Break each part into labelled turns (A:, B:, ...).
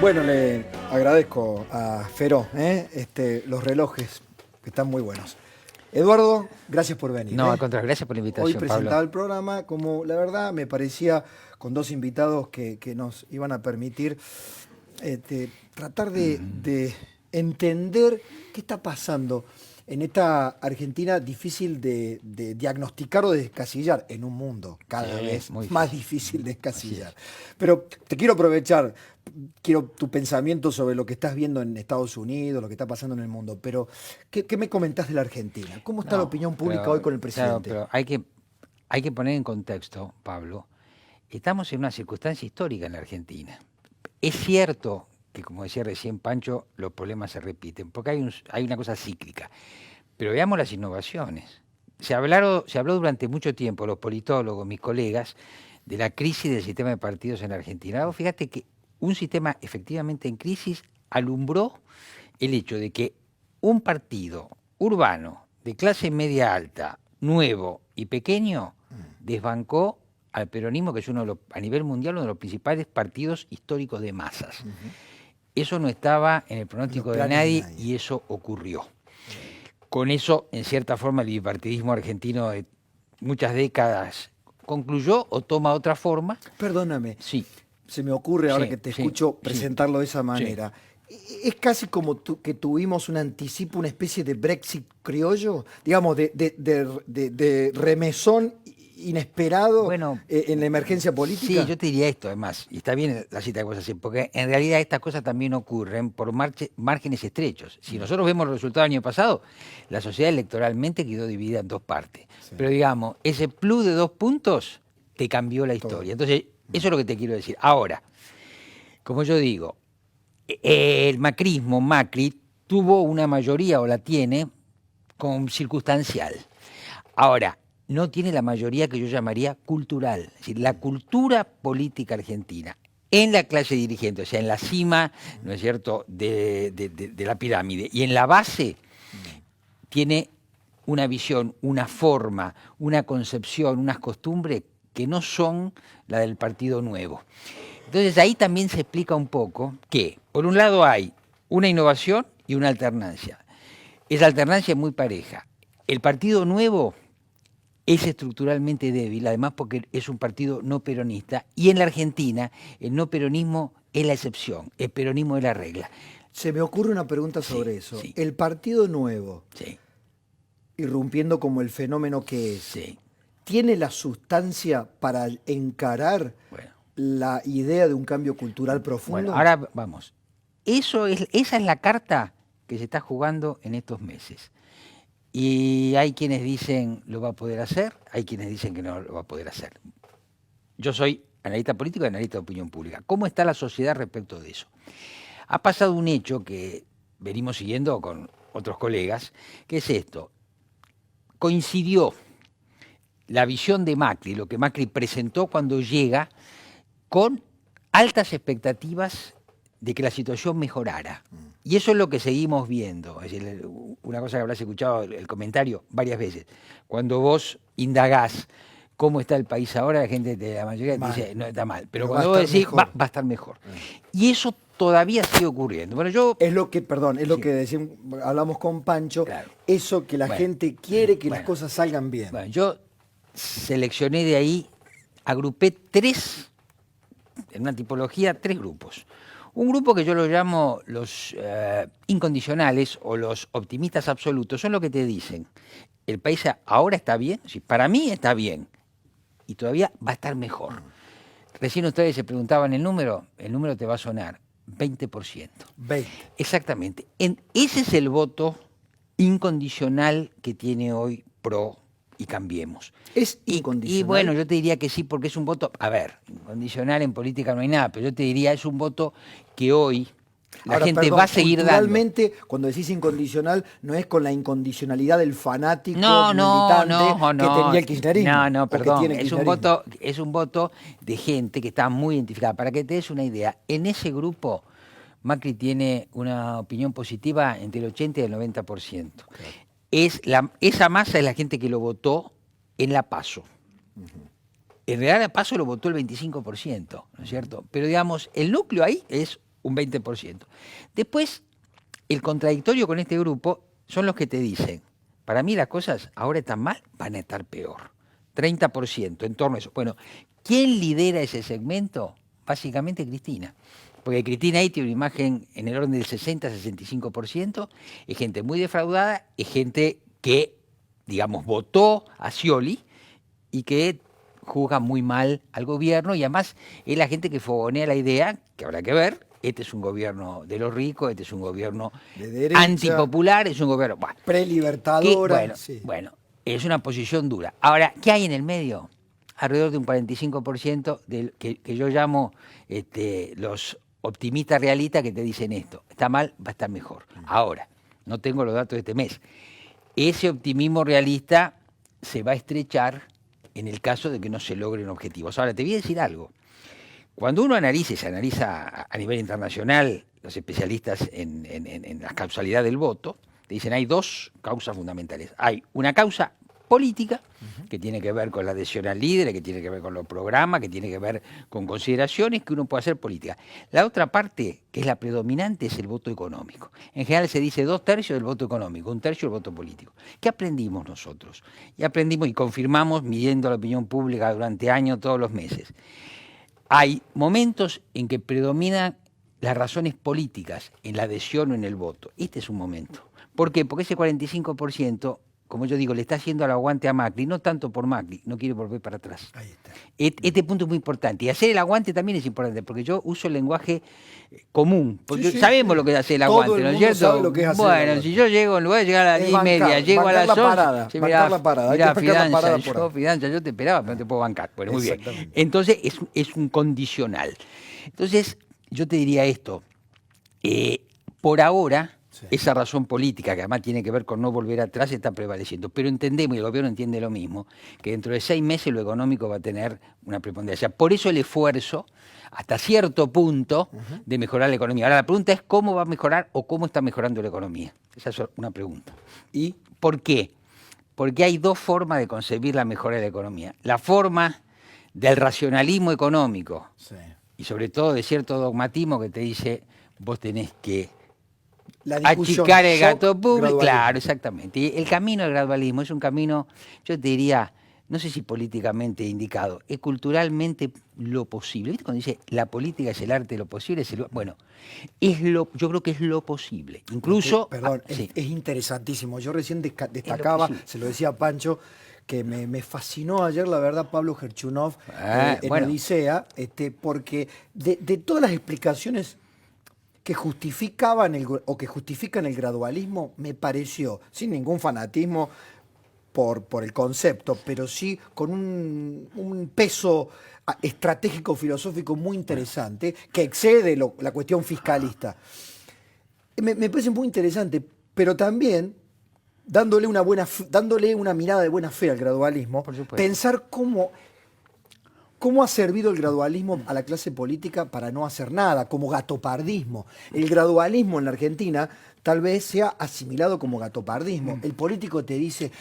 A: Bueno, le agradezco a Feró, los relojes que están muy buenos. Eduardo, gracias por venir.
B: No, al contrario, gracias por la
A: Hoy
B: invitación, Pablo.
A: presentaba el programa, como la verdad me parecía con dos invitados que nos iban a permitir tratar de entender qué está pasando en esta Argentina difícil de diagnosticar o de descasillar, en un mundo cada
B: Sí,
A: vez
B: muy
A: más difícil de descasillar. Pero te quiero aprovechar, quiero tu pensamiento sobre lo que estás viendo en Estados Unidos, lo que está pasando en el mundo, pero ¿qué me comentás de la Argentina? ¿Cómo está la
B: No,
A: opinión pública hoy
B: pero,
A: con el
B: claro,
A: presidente?
B: pero hay que poner en contexto, Pablo, estamos en una circunstancia histórica en la Argentina. Es cierto que, como decía recién Pancho, los problemas se repiten, porque hay una cosa cíclica. Pero veamos las innovaciones. Se habló durante mucho tiempo, los politólogos, mis colegas, de la crisis del sistema de partidos en la Argentina. Ahora, fíjate que un sistema efectivamente en crisis alumbró el hecho de que un partido urbano de clase media alta, nuevo y pequeño, desbancó al peronismo, que es a nivel mundial uno de los principales partidos históricos de masas. Eso no estaba en el
A: En los
B: pronóstico de
A: planes de
B: nadie
A: nadie.
B: y eso ocurrió. Con eso, en cierta forma, el bipartidismo argentino de muchas décadas concluyó o toma otra forma.
A: Perdóname,
B: Sí,
A: se me ocurre ahora
B: sí,
A: que te
B: sí,
A: escucho
B: sí,
A: presentarlo de esa
B: sí.
A: manera. Es casi como que tuvimos un anticipo, una especie de Brexit criollo, digamos, de remesón inesperado
B: Bueno,
A: en la emergencia
B: sí,
A: política.
B: yo te diría esto además, y está bien la cita de cosas así, porque en realidad estas cosas también ocurren por márgenes estrechos. Si nosotros vemos los resultados del año pasado, la sociedad electoralmente quedó dividida en dos partes.
A: Sí,
B: Pero digamos, ese plus de 2 puntos te cambió la
A: todo.
B: historia. Entonces, eso es lo que te quiero decir. Ahora, como yo digo, el macrismo, Macri, tuvo una mayoría o la tiene con circunstancial. Ahora, no tiene la mayoría que yo llamaría cultural. Es decir, la cultura política argentina en la clase dirigente, o sea, en la cima, ¿no es cierto?, de la pirámide y en la base tiene una visión, una forma, una concepción, unas costumbres que no son la del Partido Nuevo. Entonces ahí también se explica un poco que, por un lado, hay una innovación y una alternancia. Esa alternancia es muy pareja. El Partido Nuevo es estructuralmente débil, además porque es un partido no peronista, y en la Argentina el no peronismo es la excepción, el peronismo es la regla.
A: Se me ocurre una pregunta
B: Sí,
A: sobre eso.
B: sí,
A: El Partido Nuevo,
B: sí,
A: irrumpiendo como el fenómeno que es,
B: sí.
A: ¿tiene la sustancia para encarar
B: Bueno,
A: la idea de un cambio cultural
B: bueno,
A: profundo?
B: ahora vamos. Esa es la carta que se está jugando en estos meses. Y hay quienes dicen lo va a poder hacer, hay quienes dicen que no lo va a poder hacer. Yo soy analista político y analista de opinión pública. ¿Cómo está la sociedad respecto de eso? Ha pasado un hecho que venimos siguiendo con otros colegas, que es esto. Coincidió la visión de Macri, lo que Macri presentó cuando llega, con altas expectativas de que la situación mejorara. Y eso es lo que seguimos viendo. Es decir, una cosa que habrás escuchado el comentario varias veces. Cuando vos indagás cómo está el país ahora, la mayoría te
A: Mal,
B: dice, no está mal. Pero
A: pero va a
B: cuando vos
A: estar
B: decís,
A: mejor.
B: va a estar mejor. Y eso todavía sigue ocurriendo. Bueno, yo...
A: Es lo que, perdón, es lo
B: Sí,
A: que hablamos con Pancho,
B: claro.
A: eso que la
B: Bueno,
A: gente quiere que las
B: bueno,
A: cosas salgan bien.
B: bueno, yo seleccioné de ahí, agrupé en una tipología, tres grupos. Un grupo que yo lo llamo los incondicionales o los optimistas absolutos, son los que te dicen, el país ahora está bien, sí, para mí está bien, y todavía va a estar mejor. Recién ustedes se preguntaban el número te va a sonar, 20%.
A: 20.
B: Exactamente. Ese es el voto incondicional que tiene hoy PRO y Cambiemos.
A: ¿Es
B: Y bueno,
A: incondicional?
B: yo te diría que sí, porque es un voto, a ver, incondicional en política no hay nada, pero yo te diría es un voto que hoy la
A: Ahora,
B: gente va
A: perdón,
B: a seguir dando.
A: culturalmente, cuando decís incondicional, no es con la incondicionalidad del fanático
B: No, no,
A: militante
B: no,
A: que
B: no,
A: tenía el
B: no,
A: kirchnerismo
B: no,
A: o que
B: perdón.
A: tiene el kirchnerismo.
B: Es un voto de gente que está muy identificada. Para que te des una idea, en ese grupo Macri tiene una opinión positiva entre el 80 y el 90%.
A: Claro.
B: Esa masa es la gente que lo votó en la PASO. En realidad la PASO lo votó el 25%, ¿no es cierto? Pero digamos, el núcleo ahí es un 20%. Después, el contradictorio con este grupo son los que te dicen, para mí las cosas ahora están mal, van a estar peor. 30% en torno a eso. Bueno, ¿quién lidera ese segmento? Básicamente Cristina. Porque Cristina ahí tiene una imagen en el orden del 60-65%, es gente muy defraudada, es gente que, digamos, votó a Scioli y que juzga muy mal al gobierno, y además es la gente que fogonea la idea, que habrá que ver, este es un gobierno de los ricos, este es un gobierno
A: de derecha,
B: antipopular, es un gobierno... Bueno,
A: prelibertadora.
B: Bueno, es una posición dura. Ahora, ¿qué hay en el medio? Alrededor de un 45% que yo llamo los optimistas realistas que te dicen esto. Está mal, va a estar mejor. Ahora, no tengo los datos de este mes. Ese optimismo realista se va a estrechar en el caso de que no se logren objetivos. Ahora, te voy a decir algo. Cuando uno analiza, y se analiza a nivel internacional, los especialistas en la causalidad del voto, te dicen hay dos causas fundamentales. Hay una causa política, que tiene que ver con la adhesión al líder, que tiene que ver con los programas, que tiene que ver con consideraciones que uno puede hacer política. La otra parte, que es la predominante, es el voto económico. En general se dice 2/3 del voto económico, 1/3 del voto político. ¿Qué aprendimos nosotros? Y aprendimos y confirmamos midiendo la opinión pública durante años, todos los meses. Hay momentos en que predominan las razones políticas en la adhesión o en el voto. Este es un momento. ¿Por qué? Porque ese 45%, como yo digo, le está haciendo al aguante a Macri, no tanto por Macri, no quiere volver para atrás.
A: Ahí está.
B: Este punto es muy importante. Y hacer el aguante también es importante, porque yo uso el lenguaje común. Porque sabemos lo que es hacer el aguante, ¿no es cierto?
A: Sabe lo que es hacer
B: bueno, si yo llego, en lugar de llegar a las 10:30, llego a las 11.
A: Bancar la parada. Hay que bancar la parada por ahí.
B: Fidanza, yo te esperaba, pero no te puedo bancar. Bueno, muy bien. Entonces, es un condicional. Entonces, yo te diría esto. Por ahora, esa razón política, que además tiene que ver con no volver atrás, está prevaleciendo. Pero entendemos, y el gobierno entiende lo mismo, que dentro de 6 meses lo económico va a tener una preponderancia. Por eso el esfuerzo, hasta cierto punto, de mejorar la economía. Ahora, la pregunta es cómo va a mejorar o cómo está mejorando la economía. Esa es una pregunta. ¿Y por qué? Porque hay dos formas de concebir la mejora de la economía. La forma del racionalismo económico, y sobre todo de cierto dogmatismo que te dice, vos tenés que achicar el gato público. Claro, exactamente. Y el camino del gradualismo es un camino, yo te diría, no sé si políticamente indicado, es culturalmente lo posible. ¿Viste cuando dice la política es el arte de lo posible? Bueno, yo creo que es lo posible. Incluso...
A: Perdón, es interesantísimo. Yo recién destacaba, se lo decía a Pancho, que me fascinó ayer, la verdad, Pablo Gerchunov en Odisea, porque de todas las explicaciones que justificaban o que justifican el gradualismo, me pareció, sin ningún fanatismo por el concepto, pero sí con un peso estratégico filosófico muy interesante, que excede la cuestión fiscalista. Me parece muy interesante, pero también dándole una mirada de buena fe al gradualismo, pensar cómo ha servido el gradualismo a la clase política para no hacer nada, como gatopardismo. El gradualismo en la Argentina tal vez sea asimilado como gatopardismo. El político te dice,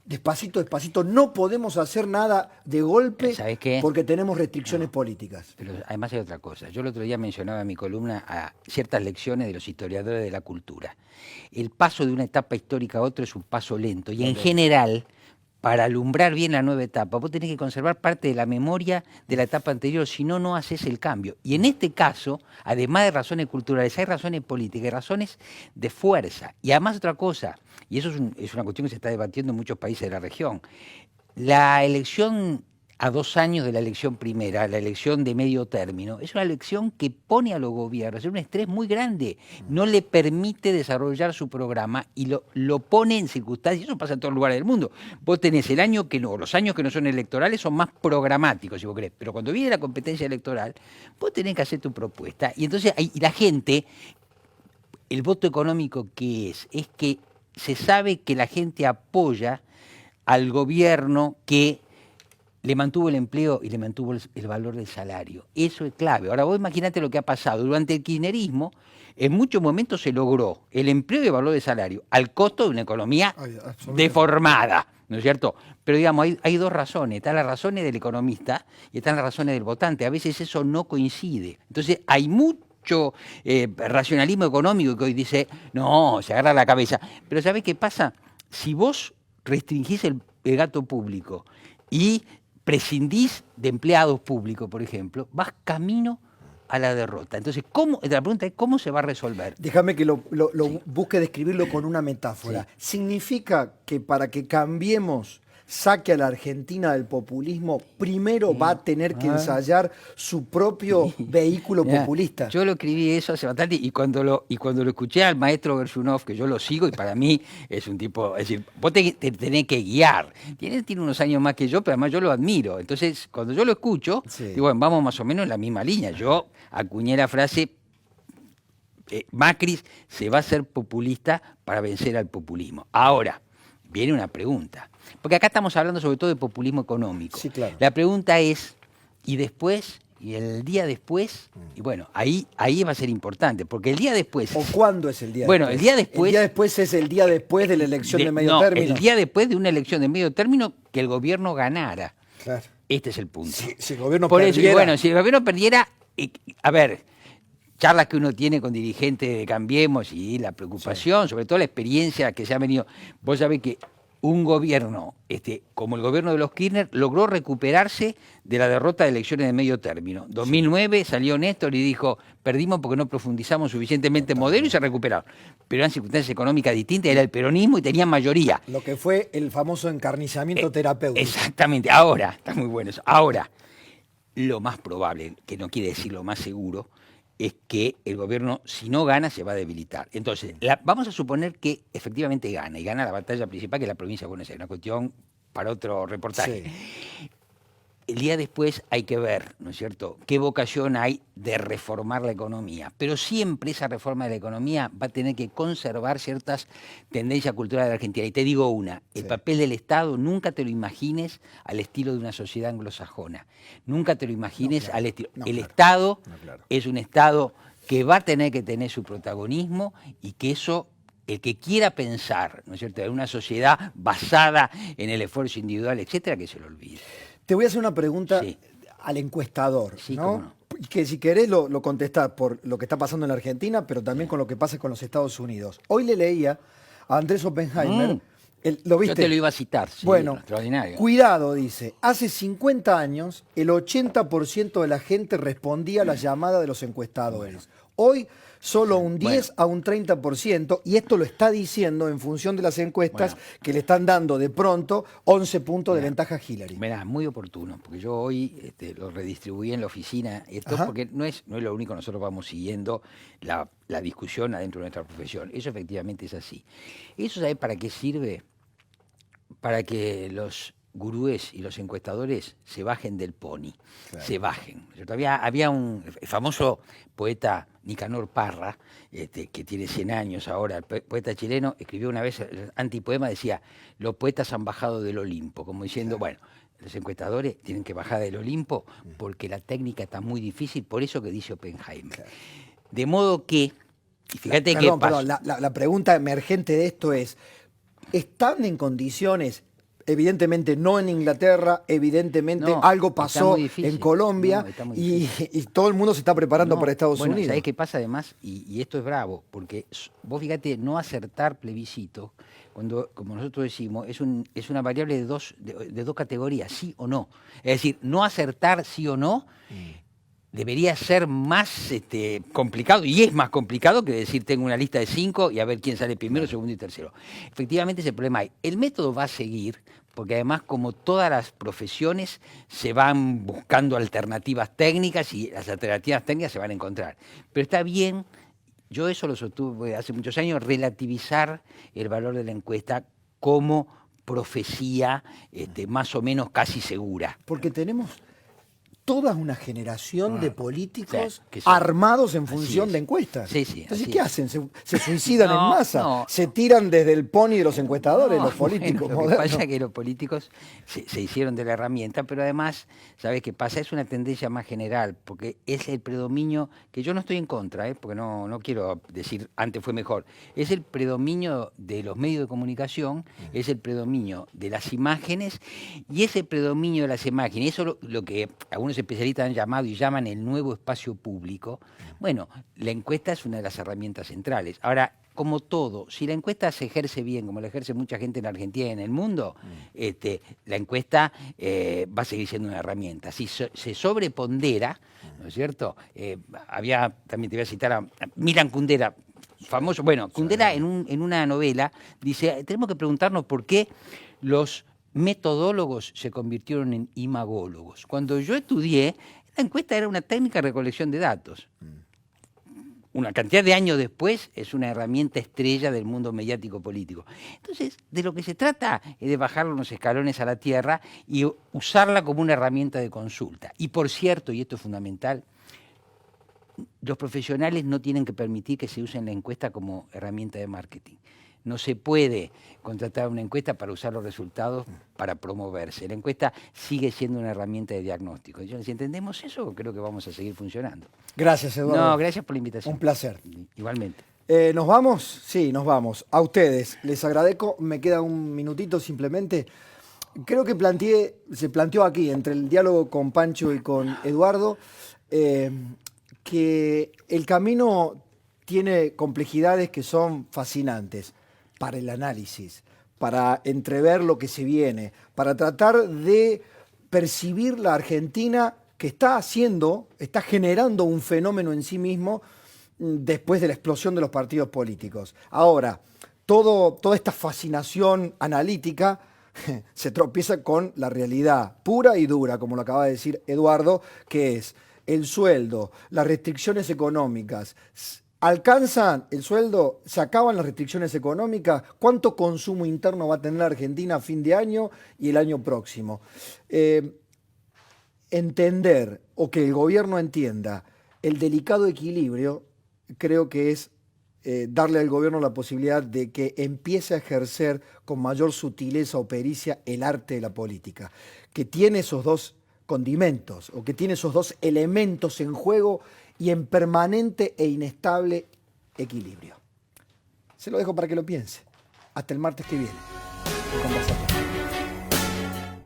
A: despacito, despacito, no podemos hacer nada de golpe porque tenemos restricciones políticas.
B: Pero además hay otra cosa. Yo el otro día mencionaba en mi columna a ciertas lecciones de los historiadores de la cultura. El paso de una etapa histórica a otra es un paso lento y en general, para alumbrar bien la nueva etapa, vos tenés que conservar parte de la memoria de la etapa anterior, si no, no haces el cambio. Y en este caso, además de razones culturales, hay razones políticas, hay razones de fuerza. Y además otra cosa, y eso es una cuestión que se está debatiendo en muchos países de la región, la elección a 2 años de la elección primera, la elección de medio término, es una elección que pone a los gobiernos en un estrés muy grande, no le permite desarrollar su programa y lo pone en circunstancias, eso pasa en todos los lugares del mundo. Vos tenés el año que no, los años que no son electorales son más programáticos, si vos querés, pero cuando viene la competencia electoral, vos tenés que hacer tu propuesta. Y entonces y la gente, el voto económico que es que se sabe que la gente apoya al gobierno que le mantuvo el empleo y le mantuvo el valor del salario. Eso es clave. Ahora vos imaginate lo que ha pasado. Durante el kirchnerismo, en muchos momentos se logró el empleo y el valor del salario al costo de una economía deformada, ¿no es cierto? Pero digamos, hay dos razones. Están las razones del economista y están las razones del votante. A veces eso no coincide. Entonces hay mucho racionalismo económico que hoy dice, no, se agarra la cabeza. Pero ¿sabés qué pasa? Si vos restringís el gasto público y prescindís de empleados públicos, por ejemplo, vas camino a la derrota. Entonces, la pregunta es, ¿cómo se va a resolver?
A: Déjame que lo busque describirlo con una metáfora.
B: Sí.
A: ¿Significa que para que cambiemos, saque a la Argentina del populismo, primero va a tener que ensayar su propio vehículo
B: Mirá,
A: populista?
B: yo lo escribí eso hace bastante y cuando lo escuché al maestro Gershunov, que yo lo sigo y para mí es un tipo, es decir, vos te tenés que guiar. Tiene unos años más que yo, pero además yo lo admiro. Entonces, cuando yo lo escucho, digo, bueno, vamos más o menos en la misma línea. Yo acuñé la frase, Macri se va a hacer populista para vencer al populismo. Ahora, viene una pregunta. Porque acá estamos hablando sobre todo de populismo económico.
A: Sí, claro.
B: La pregunta es, ¿y después? ¿Y el día después? Y bueno, ahí va a ser importante, porque el día después...
A: ¿O cuándo es el día
B: bueno,
A: después?
B: El día después...
A: El día después es el día después de la elección de medio término.
B: El día después de una elección de medio término que el gobierno ganara.
A: Claro.
B: Este es el punto.
A: Si el gobierno
B: Por
A: perdiera...
B: eso, y bueno, si el gobierno perdiera... a ver, charlas que uno tiene con dirigentes de Cambiemos y la preocupación, sobre todo la experiencia que se ha venido... Vos sabés que un gobierno, como el gobierno de los Kirchner, logró recuperarse de la derrota de elecciones de medio término. 2009 salió Néstor y dijo, perdimos porque no profundizamos suficientemente en modelo y se recuperaron. Pero eran circunstancias económicas distintas, era el peronismo y tenían mayoría.
A: Lo que fue el famoso encarnizamiento terapéutico.
B: Exactamente. Ahora, está muy bueno eso. Ahora, lo más probable, que no quiere decir lo más seguro, es que el gobierno, si no gana, se va a debilitar. Entonces, vamos a suponer que efectivamente gana, y gana la batalla principal, que es la provincia de Buenos Aires, una cuestión para otro reportaje. Sí. El día después hay que ver, ¿no es cierto?, qué vocación hay de reformar la economía. Pero siempre esa reforma de la economía va a tener que conservar ciertas tendencias culturales de la Argentina. Y te digo una, el papel del Estado nunca te lo imagines al estilo de una sociedad anglosajona. Nunca te lo imagines al estilo... el Estado es un Estado que va a tener que tener su protagonismo y que eso... El que quiera pensar, ¿no es cierto?, en una sociedad basada en el esfuerzo individual, etcétera, que se lo olvide.
A: Te voy a hacer una pregunta al encuestador,
B: sí,
A: ¿no?
B: Cómo no.
A: Que si querés lo contestás por lo que está pasando en la Argentina, pero también con lo que pasa con los Estados Unidos. Hoy le leía a Andrés Oppenheimer, ¿lo viste?
B: Yo te lo iba a citar, sí,
A: bueno,
B: extraordinario.
A: Cuidado, dice, hace 50 años el 80% de la gente respondía a las llamadas de los encuestadores. Hoy solo un 10 a un 30%, y esto lo está diciendo en función de las encuestas que le están dando de pronto 11 puntos de ventaja a Hillary.
B: Mirá, muy oportuno, porque yo hoy lo redistribuí en la oficina, porque no es lo único, nosotros vamos siguiendo la discusión adentro de nuestra profesión. Eso efectivamente es así. ¿Eso sabe para qué sirve? Para que los gurúes y los encuestadores se bajen del pony, se bajen. Había un famoso poeta, Nicanor Parra, que tiene 100 años ahora, el poeta chileno, escribió una vez el antipoema, decía, los poetas han bajado del Olimpo, como diciendo, bueno, los encuestadores tienen que bajar del Olimpo porque la técnica está muy difícil, por eso que dice Oppenheimer. De modo que, y fíjate que...
A: Perdón, la pregunta emergente de esto es, ¿están en condiciones, evidentemente no en Inglaterra, evidentemente algo pasó en Colombia y todo el mundo se está preparando para Estados Unidos?
B: ¿Sabés qué pasa además? Y esto es bravo, porque vos fíjate, no acertar plebiscito, cuando, como nosotros decimos, es una variable de dos categorías, sí o no. Es decir, no acertar sí o no debería ser más complicado, y es más complicado que decir tengo una lista de 5 y a ver quién sale primero, segundo y tercero. Efectivamente ese problema hay. El método va a seguir, porque además como todas las profesiones se van buscando alternativas técnicas y las alternativas técnicas se van a encontrar. Pero está bien, yo eso lo sostuve hace muchos años, relativizar el valor de la encuesta como profecía más o menos casi segura.
A: Porque tenemos toda una generación de políticos armados en función de encuestas. Entonces, ¿qué hacen? ¿Se suicidan en masa? ¿Se tiran desde el pony de los encuestadores, los políticos modernos?
B: Lo que pasa es que los políticos se hicieron de la herramienta, pero además, ¿sabes qué pasa? Es una tendencia más general, porque es el predominio, que yo no estoy en contra, porque no quiero decir antes fue mejor, es el predominio de los medios de comunicación, es el predominio de las imágenes, y ese predominio de las imágenes, eso lo que algunos algunos especialistas han llamado y llaman el nuevo espacio público, bueno, la encuesta es una de las herramientas centrales. Ahora, como todo, si la encuesta se ejerce bien, como la ejerce mucha gente en Argentina y en el mundo, la encuesta va a seguir siendo una herramienta. Si se sobrepondera, ¿no es cierto? También te voy a citar a Milan Kundera, famoso. Bueno, Kundera en una novela dice, tenemos que preguntarnos por qué los metodólogos se convirtieron en imagólogos. Cuando yo estudié, la encuesta era una técnica de recolección de datos. Una cantidad de años después es una herramienta estrella del mundo mediático político. Entonces, de lo que se trata es de bajar unos escalones a la tierra y usarla como una herramienta de consulta. Y por cierto, y esto es fundamental, los profesionales no tienen que permitir que se use la encuesta como herramienta de marketing. No se puede contratar una encuesta para usar los resultados para promoverse. La encuesta sigue siendo una herramienta de diagnóstico. Si entendemos eso, creo que vamos a seguir funcionando.
A: Gracias, Eduardo.
B: No, gracias por la invitación.
A: Un placer.
B: Igualmente.
A: ¿Nos vamos? Sí, nos vamos. A ustedes, les agradezco. Me queda un minutito simplemente. Creo que se planteó aquí, entre el diálogo con Pancho y con Eduardo, que el camino tiene complejidades que son fascinantes para el análisis, para entrever lo que se viene, para tratar de percibir la Argentina que está generando un fenómeno en sí mismo después de la explosión de los partidos políticos. Ahora, toda esta fascinación analítica se tropieza con la realidad pura y dura, como lo acaba de decir Eduardo, que es el sueldo, las restricciones económicas. ¿Alcanzan el sueldo? ¿Se acaban las restricciones económicas? ¿Cuánto consumo interno va a tener la Argentina a fin de año y el año próximo? Entender, o que el gobierno entienda, el delicado equilibrio, creo que es darle al gobierno la posibilidad de que empiece a ejercer con mayor sutileza o pericia el arte de la política, que tiene esos dos condimentos, o que tiene esos dos elementos en juego y en permanente e inestable equilibrio. Se lo dejo para que lo piense. Hasta el martes que viene. El conversatorio.